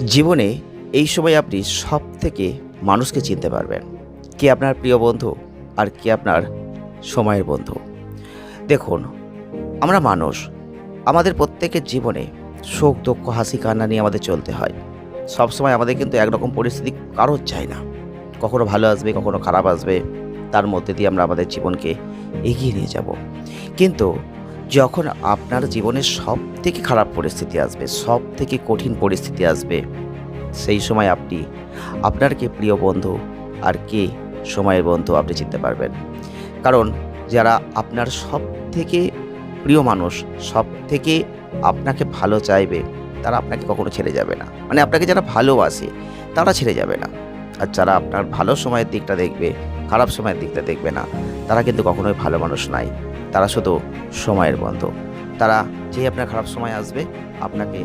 জীবনে এই সময় আপনি সবথেকে মানুষকে চিনতে পারবেন। কে আপনার প্রিয় বন্ধু আর কে আপনার সময়ের বন্ধু। দেখুন, আমরা মানুষ। আমাদের প্রত্যেকের জীবনে সুখ, দুঃখ, হাসি, কান্না নিয়ে আমাদের চলতে হয়। সবসময় আমাদের কিন্তু একরকম পরিস্থিতি কারোর চাই না। কখনো ভালো আসবে, কখনো খারাপ আসবে। তার মধ্যে দিয়ে আমরা আমাদের জীবনকে এগিয়ে নিয়ে যাব। কিন্তু যখন আপনার জীবনের সবথেকে খারাপ পরিস্থিতি আসবে, সবথেকে কঠিন পরিস্থিতি আসবে, সেই সময় আপনি আপনার কে প্রিয় বন্ধু আর কে সময়ের বন্ধু আপনি চিনতে পারবেন। কারণ যারা আপনার সবথেকে প্রিয় মানুষ, সবথেকে আপনাকে ভালো চাইবে, তারা আপনাকে কখনো ছেড়ে যাবে না। মানে আপনাকে যারা ভালোবাসে, তারা ছেড়ে যাবে না। আর যারা আপনার ভালো সময়ের দিকটা দেখবে, খারাপ সময়ের দিকটা দেখবে না, তারা কিন্তু কখনোই ভালো মানুষ নাই। তারা শুধু সময়ের বন্ধু। তারা যেই আপনার খারাপ সময় আসবে, আপনাকে